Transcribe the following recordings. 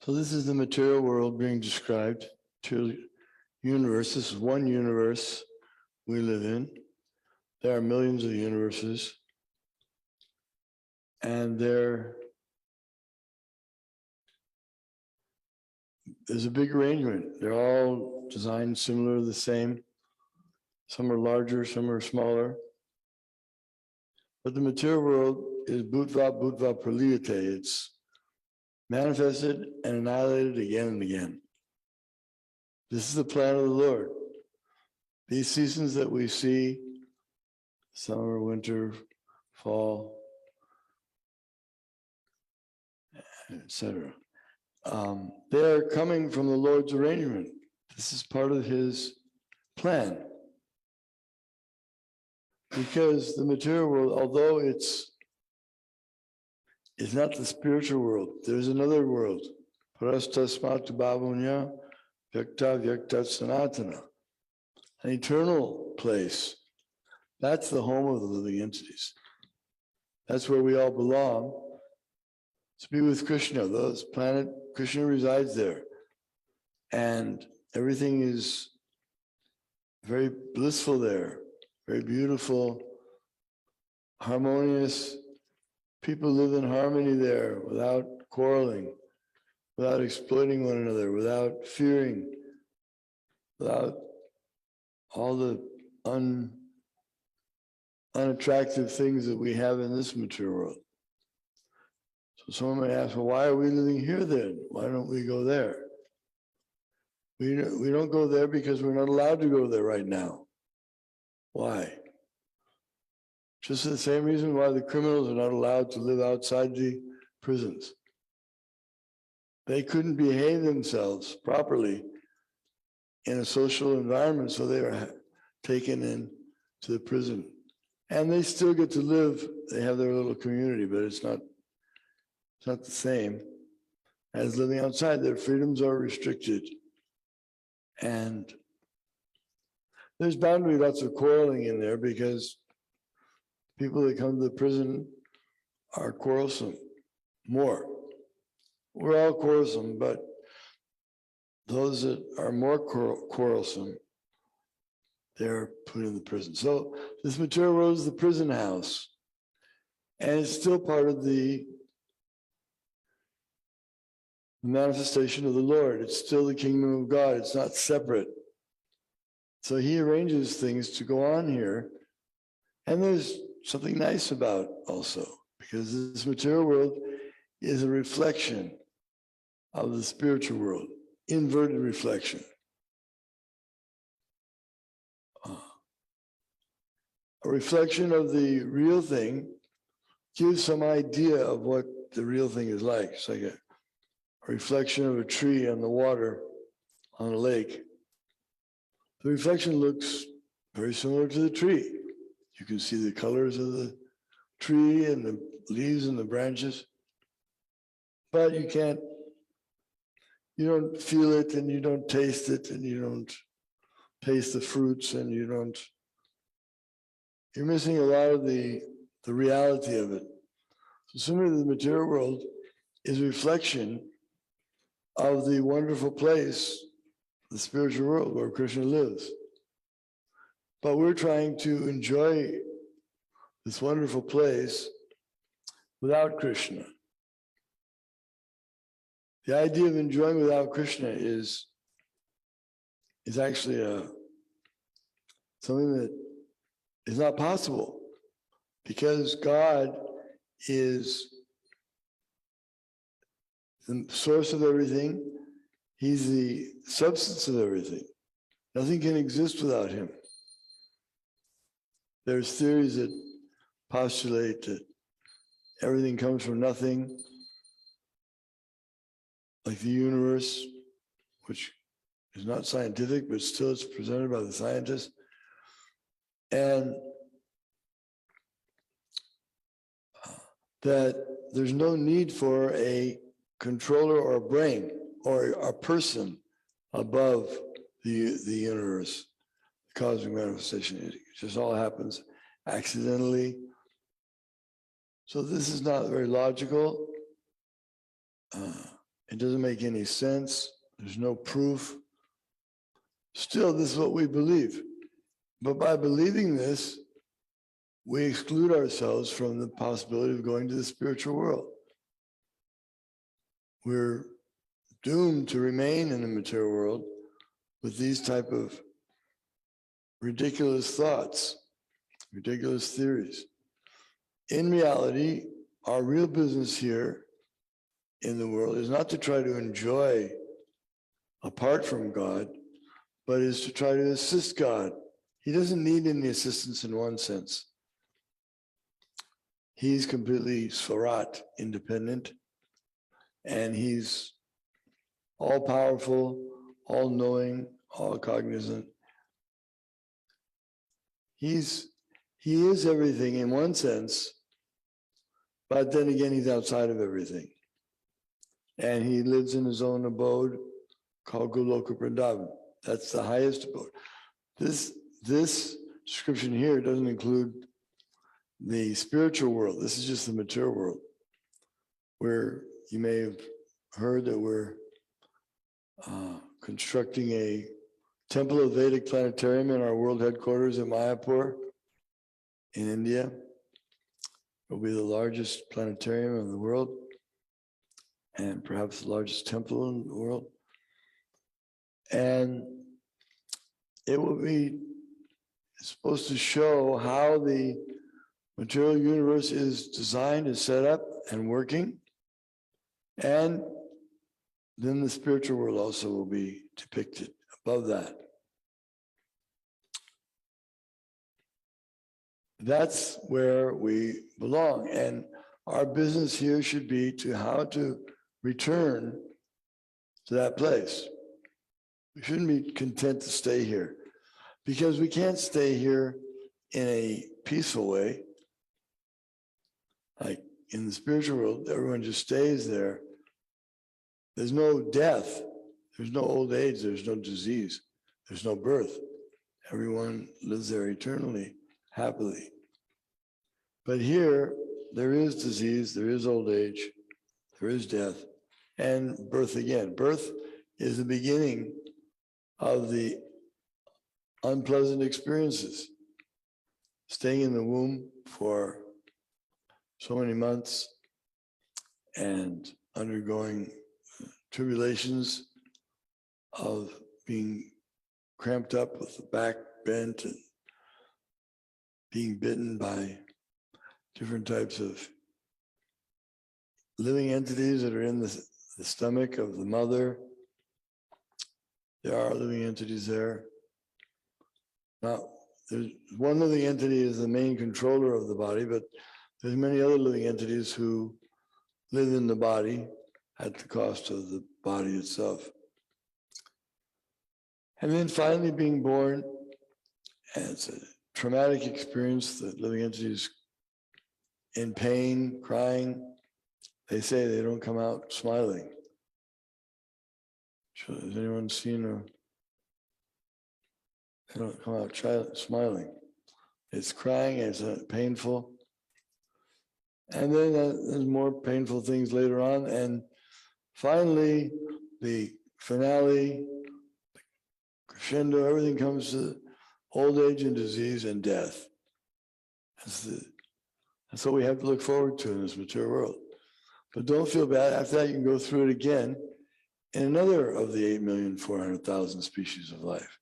So this is the material world being described, material universe. This is one universe we live in. There are millions of universes. And there's a big arrangement. They're all designed similar, the same. Some are larger, some are smaller. But the material world is bhutva bhutva praliyate. It's manifested and annihilated again and again. This is the plan of the Lord. These seasons that we see, summer, winter, fall, etc., they are coming from the Lord's arrangement. This is part of his plan. Because the material world, although it's not the spiritual world, there's another world. Parastasmatu bhavunya vyakta vyaktat sanatana. An eternal place. That's the home of the living entities. That's where we all belong. To be with Krishna. Those planet, Krishna resides there. And everything is very blissful there. Very beautiful, harmonious. People live in harmony there without quarreling, without exploiting one another, without fearing, without all the unattractive things that we have in this material world. So someone may ask, well, why are we living here then? Why don't we go there? We don't go there because we're not allowed to go there right now. Why? Just the same reason why the criminals are not allowed to live outside the prisons. They couldn't behave themselves properly in a social environment, so they were taken into the prison. And they still get to live, they have their little community, but it's not the same as living outside. Their freedoms are restricted. And there's bound to be lots of quarreling in there because people that come to the prison are quarrelsome more. We're all quarrelsome, but those that are more quarrelsome, they're put in the prison. So this material world is the prison house. And it's still part of the manifestation of the Lord. It's still the kingdom of God. It's not separate. So he arranges things to go on here. And there's something nice about also, because this material world is a reflection of the spiritual world, inverted reflection. A reflection of the real thing gives some idea of what the real thing is like. It's like a reflection of a tree on the water on a lake. The reflection looks very similar to the tree. You can see the colors of the tree and the leaves and the branches, but you don't feel it, and you don't taste it, and you don't taste the fruits, and you're missing a lot of the reality of it. So similarly, the material world is a reflection of the wonderful place, the spiritual world where Krishna lives. But we're trying to enjoy this wonderful place without Krishna. The idea of enjoying without Krishna is actually something that is not possible, because God is the source of everything. He's the substance of everything. Nothing can exist without him. There's theories that postulate that everything comes from nothing, like the universe, which is not scientific, but still it's presented by the scientists. And that there's no need for a controller or a brain or a person above the universe, the cosmic manifestation. It just all happens accidentally. So this is not very logical. It doesn't make any sense. There's no proof. Still, this is what we believe. But by believing this, we exclude ourselves from the possibility of going to the spiritual world. We're doomed to remain in the material world with these type of ridiculous thoughts, ridiculous theories. In reality, our real business here in the world is not to try to enjoy apart from God, but is to try to assist God. He doesn't need any assistance in one sense. He's completely Swarat, independent, and he's all-powerful, all-knowing, all-cognizant. He is everything in one sense, but then again, he's outside of everything. And he lives in his own abode called Goloka Vrindavan. That's the highest abode. This description here doesn't include the spiritual world. This is just the material world, where you may have heard that we're constructing a Temple of Vedic Planetarium in our world headquarters in Mayapur in India. It will be the largest planetarium in the world and perhaps the largest temple in the world. And it will be supposed to show how the material universe is designed and set up and working. And then the spiritual world also will be depicted above that. That's where we belong. And our business here should be to how to return to that place. We shouldn't be content to stay here, because we can't stay here in a peaceful way. Like in the spiritual world, everyone just stays there. There's no death. There's no old age. There's no disease. There's no birth. Everyone lives there eternally, happily. But here, there is disease, there is old age, there is death, and birth again. Birth is the beginning of the unpleasant experiences. Staying in the womb for so many months and undergoing tribulations of being cramped up with the back bent and being bitten by different types of living entities that are in the stomach of the mother. There are living entities there. Now, there's one living entity is the main controller of the body, but there's many other living entities who live in the body at the cost of the body itself. And then finally being born, and it's a traumatic experience. The living entities in pain, crying. They say they don't come out smiling. So has anyone seen they don't come out smiling. It's crying, it's painful. And then there's more painful things later on. And finally, the finale, the crescendo, everything comes to old age and disease and death. That's what we have to look forward to in this material world. But don't feel bad. After that, you can go through it again in another of the 8,400,000 species of life.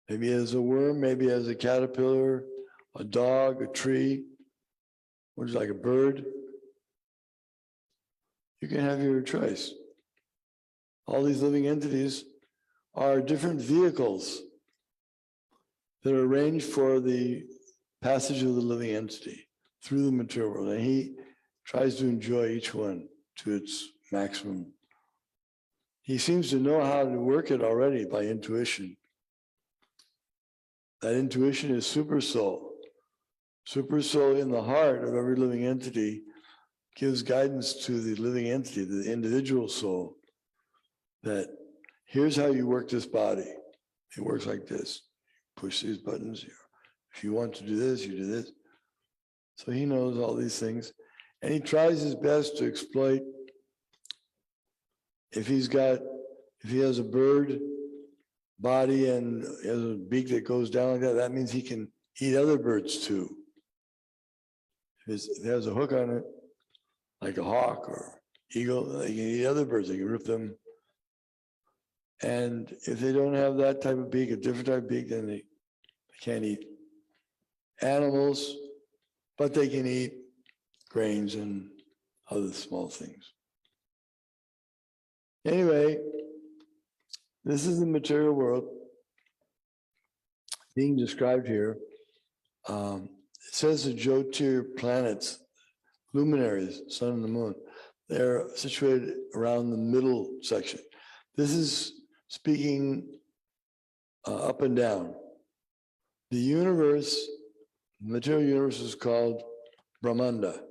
Maybe as a worm, maybe as a caterpillar, a dog, a tree, or just like a bird. You can have your choice. All these living entities are different vehicles that are arranged for the passage of the living entity through the material world. And he tries to enjoy each one to its maximum. He seems to know how to work it already by intuition. That intuition is super soul. Super soul in the heart of every living entity gives guidance to the living entity, the individual soul, that here's how you work this body. It works like this. Push these buttons here. If you want to do this, you do this. So he knows all these things. And he tries his best to exploit if he has a bird body and has a beak that goes down like that, that means he can eat other birds too. If it has a hook on it, like a hawk or eagle, they can eat other birds, they can rip them. And if they don't have that type of beak, a different type of beak, then they can't eat animals, but they can eat grains and other small things. Anyway, this is the material world being described here. It says the Jyotir planets, luminaries, sun and the moon, they're situated around the middle section. This is speaking up and down. The universe, the material universe, is called Brahmanda.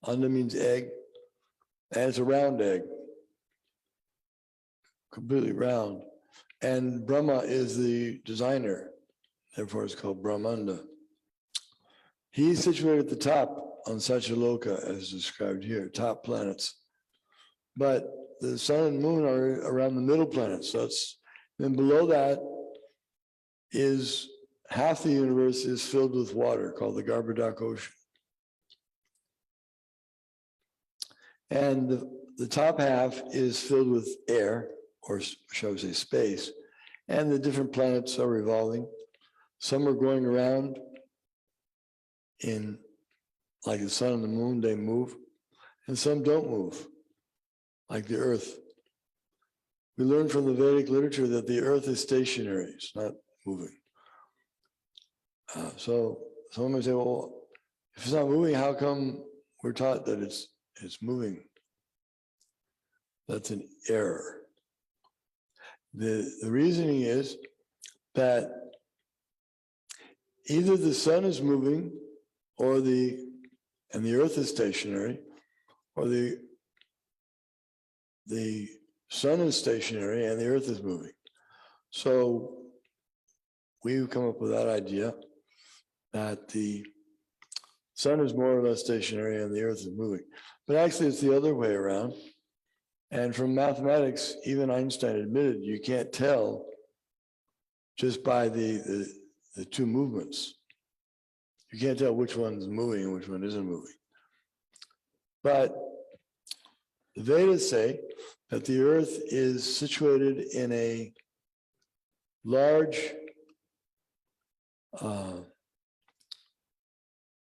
Anda means egg, and it's a round egg, completely round. And Brahma is the designer, therefore it's called Brahmanda. He's situated at the top on Satyaloka, as described here, top planets. But the sun and moon are around the middle planets. So it's, then below that is half the universe is filled with water called the Garbhodak Ocean. And the top half is filled with air, or shall we say space, and the different planets are revolving. Some are going around in, like the sun and the moon, they move, and some don't move, like the earth. We learn from the Vedic literature that the earth is stationary, it's not moving. So someone may say, well, if it's not moving, how come we're taught that it's moving? That's an error. The reasoning is that either the sun is moving and the earth is stationary, or the sun is stationary and the earth is moving. So we've come up with that idea that the sun is more or less stationary and the earth is moving. But actually it's the other way around. And from mathematics, even Einstein admitted you can't tell just by the two movements. You can't tell which one's moving and which one isn't moving. But the Vedas say that the earth is situated in a large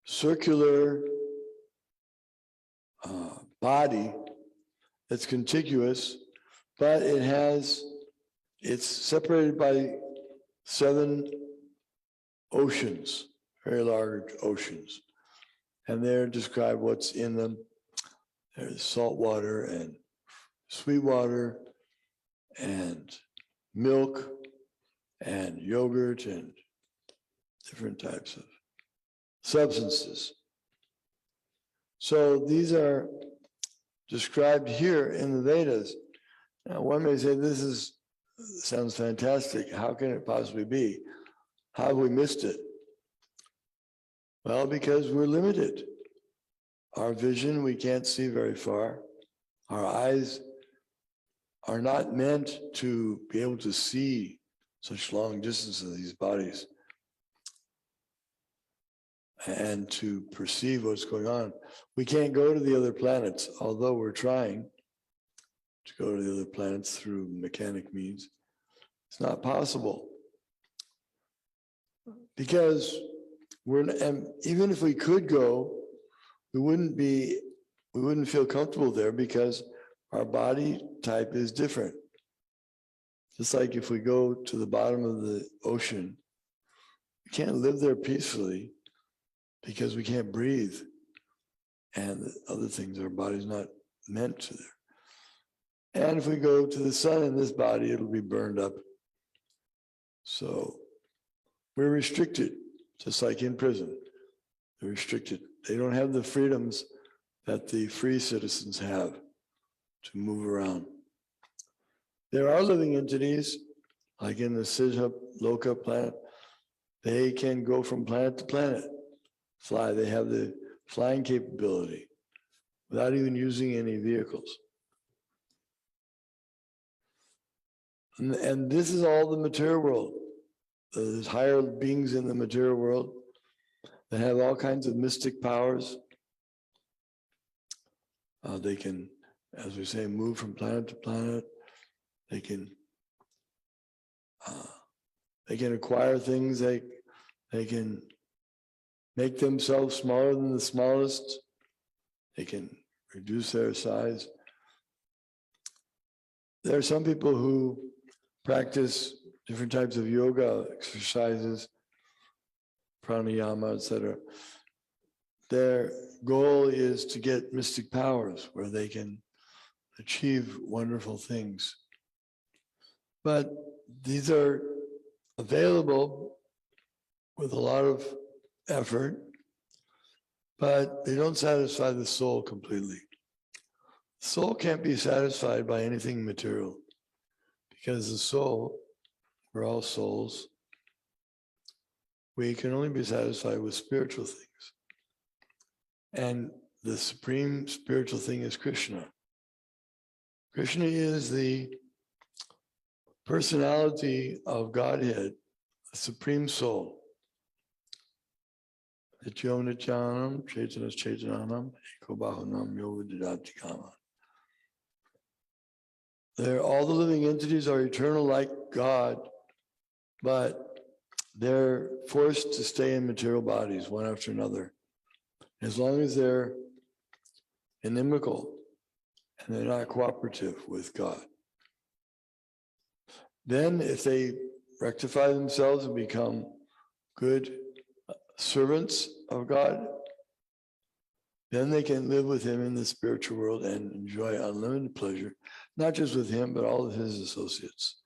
circular body that's contiguous, but it's separated by 7 oceans, very large oceans. And they're described what's in them. There's salt water and sweet water and milk and yogurt and different types of substances. So these are described here in the Vedas. Now, one may say, this sounds fantastic. How can it possibly be? How have we missed it? Well, because we're limited. Our vision, we can't see very far. Our eyes are not meant to be able to see such long distances of these bodies and to perceive what's going on. We can't go to the other planets, although we're trying to go to the other planets through mechanic means. It's not possible. Because and even if we could go, we wouldn't feel comfortable there because our body type is different. Just like if we go to the bottom of the ocean, we can't live there peacefully because we can't breathe. And the other things, our body's not meant to there. And if we go to the sun in this body, it'll be burned up. So we're restricted, just like in prison. They're restricted. They don't have the freedoms that the free citizens have to move around. There are living entities, like in the Siddha Loka planet. They can go from planet to planet, fly. They have the flying capability without even using any vehicles. And this is all the material world. There's higher beings in the material world that have all kinds of mystic powers. They can, as we say, move from planet to planet. They can acquire things. They can make themselves smaller than the smallest. They can reduce their size. There are some people who practice different types of yoga exercises, pranayama, etc. Their goal is to get mystic powers where they can achieve wonderful things. But these are available with a lot of effort, but they don't satisfy the soul completely. The soul can't be satisfied by anything material because the soul, we're all souls, we can only be satisfied with spiritual things. And the supreme spiritual thing is Krishna. Krishna is the personality of Godhead, the supreme soul. Nityo Nityanam, Chaitanas Chaitananam, Eko Bahunam Yoga. All the living entities are eternal like God, but they're forced to stay in material bodies one after another. As long as they're inimical and they're not cooperative with God. Then if they rectify themselves and become good servants of God, then they can live with him in the spiritual world and enjoy unlimited pleasure, not just with him, but all of his associates.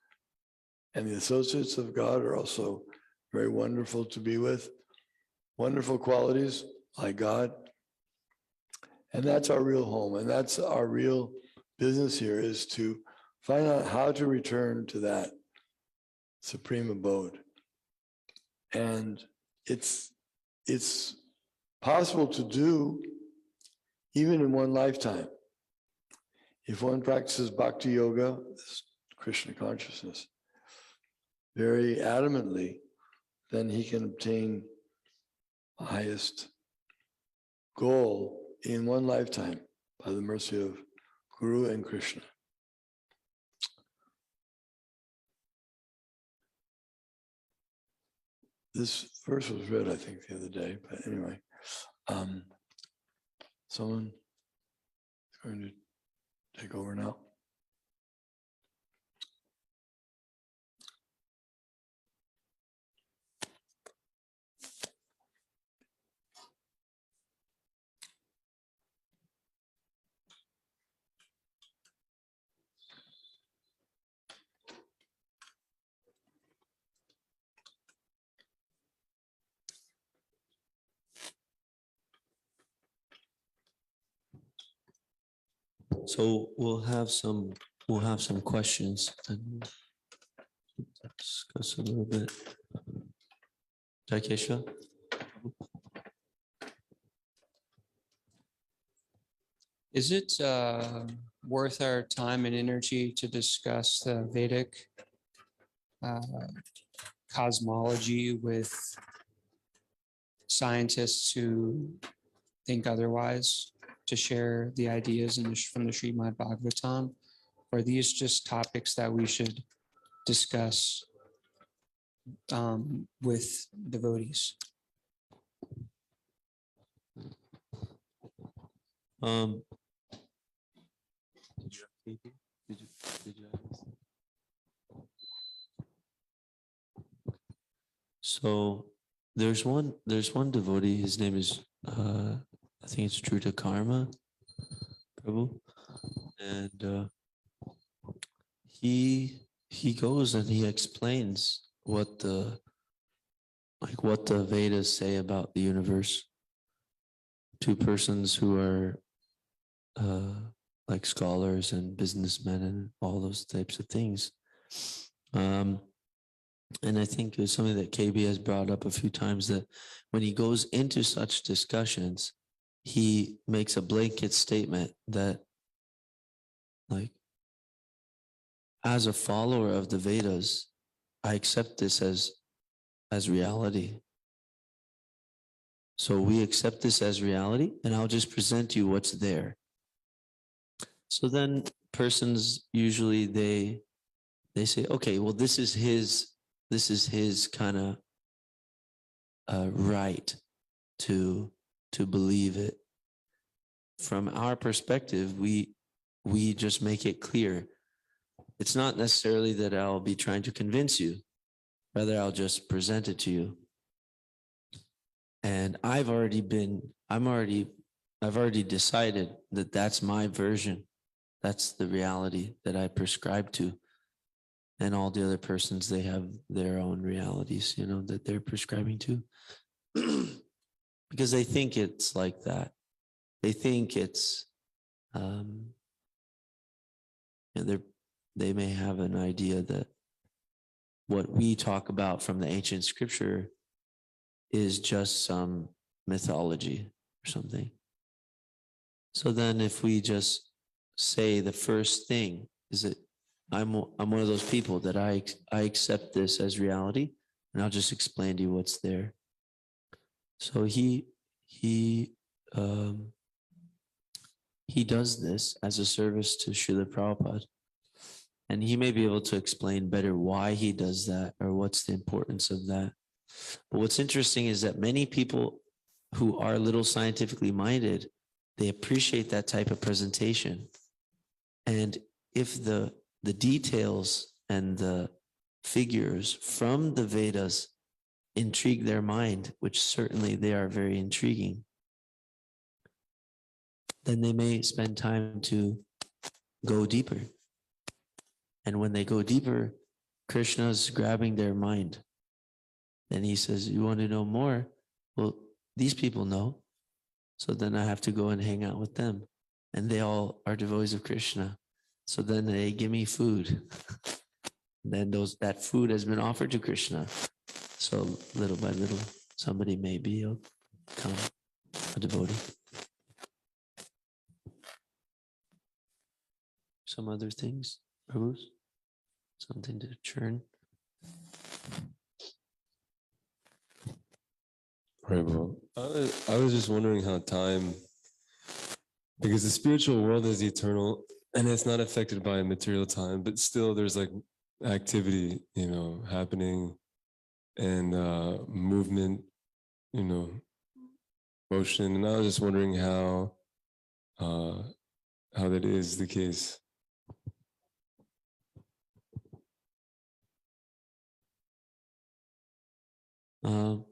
And the associates of God are also very wonderful to be with, wonderful qualities like God. And that's our real home. And that's our real business here, is to find out how to return to that supreme abode. And it's possible to do even in one lifetime. If one practices bhakti yoga, this Krishna consciousness, very adamantly, then he can obtain the highest goal in one lifetime by the mercy of Guru and Krishna. This verse was read, I think, the other day, but anyway, someone is going to take over now. So we'll have some questions and discuss a little bit. Takesha? Is it worth our time and energy to discuss the Vedic cosmology with scientists who think otherwise, to share the ideas from the Srimad Bhagavatam? Or are these just topics that we should discuss with devotees? So there's one devotee, his name is I think it's Druta Karma Prabhu, and he goes and he explains what the Vedas say about the universe to persons who are like scholars and businessmen and all those types of things. And I think it's something that KB has brought up a few times, that when he goes into such discussions, he makes a blanket statement that, like, as a follower of the Vedas, I accept this as reality. So we accept this as reality, and I'll just present you what's there. So then persons usually they say, okay, well, this is his kind of right to believe it. From our perspective, we just make it clear. It's not necessarily that I'll be trying to convince you, rather I'll just present it to you. And I've already decided that that's my version. That's the reality that I prescribe to. And all the other persons, they have their own realities, that they're prescribing to. Because they think it's like that. They think it's, they may have an idea that what we talk about from the ancient scripture is just some mythology or something. So then if we just say the first thing is that I'm one of those people that I accept this as reality, and I'll just explain to you what's there. So he does this as a service to Srila Prabhupada. And he may be able to explain better why he does that or what's the importance of that. But what's interesting is that many people who are little scientifically minded, they appreciate that type of presentation. And if the details and the figures from the Vedas intrigue their mind, which certainly they are very intriguing, then they may spend time to go deeper. And when they go deeper, Krishna's grabbing their mind. Then he says, you want to know more? Well, these people know. So then I have to go and hang out with them. And they all are devotees of Krishna. So then they give me food. Then that food has been offered to Krishna. So little by little, somebody may become a devotee. Some other things, Prabhus? Something to churn? Right, well, I was just wondering how time, because the spiritual world is eternal and it's not affected by material time, but still there's like activity, happening and movement, motion. And I was just wondering how that is the case.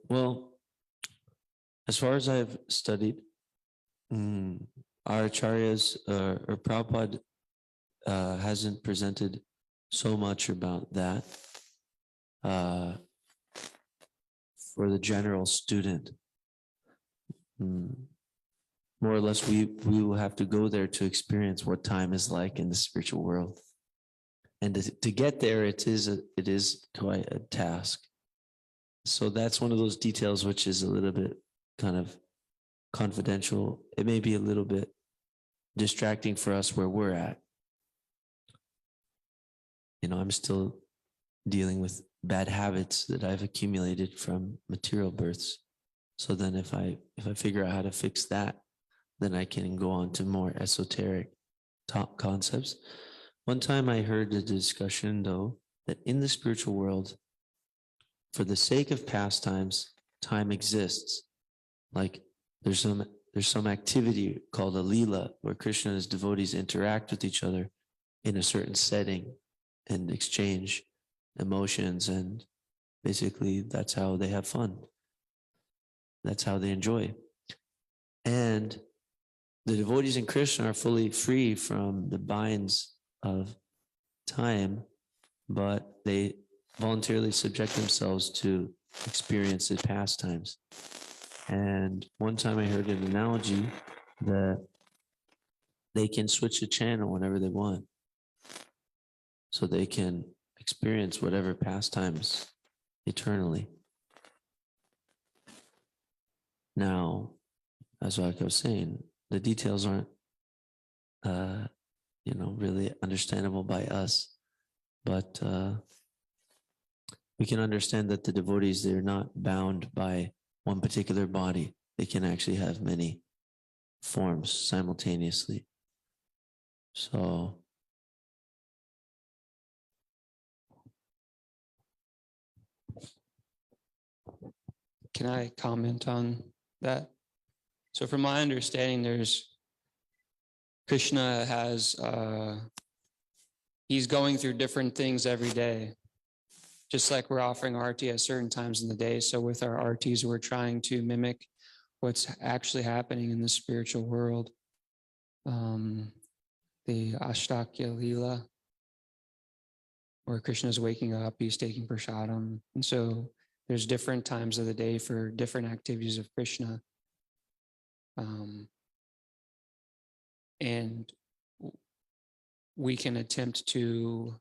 Well, as far as I've studied, our acharyas or Prabhupada hasn't presented so much about that for the general student. More or less, we will have to go there to experience what time is like in the spiritual world. And to get there, it is quite a task. So that's one of those details which is a little bit kind of confidential. It may be a little bit distracting for us where we're at. I'm still dealing with bad habits that I've accumulated from material births. So then if I figure out how to fix that, then I can go on to more esoteric top concepts. One time I heard a discussion, though, that in the spiritual world, for the sake of pastimes, time exists. Like there's some activity called a lila, where Krishna and his devotees interact with each other in a certain setting and exchange emotions, and basically that's how they have fun. That's how they enjoy. And the devotees in Krishna are fully free from the binds of time, but they voluntarily subject themselves to experience the pastimes. And one time I heard an analogy that they can switch the channel whenever they want. So they can experience whatever pastimes eternally. Now, as like I was saying, the details aren't, really understandable by us. But we can understand that the devotees, they're not bound by one particular body. They can actually have many forms simultaneously. So can I comment on that? So from my understanding, Krishna has, he's going through different things every day, just like we're offering arti at certain times in the day. So with our artis, we're trying to mimic what's actually happening in the spiritual world. The Ashtakya Leela, where Krishna is waking up, he's taking prasadam. And so there's different times of the day for different activities of Krishna. And we can attempt to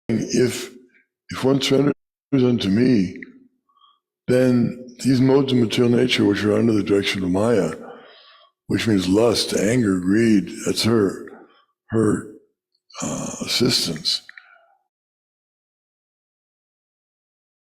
if one surrenders unto me, then these modes of material nature, which are under the direction of Maya, which means lust, anger, greed, that's her assistance.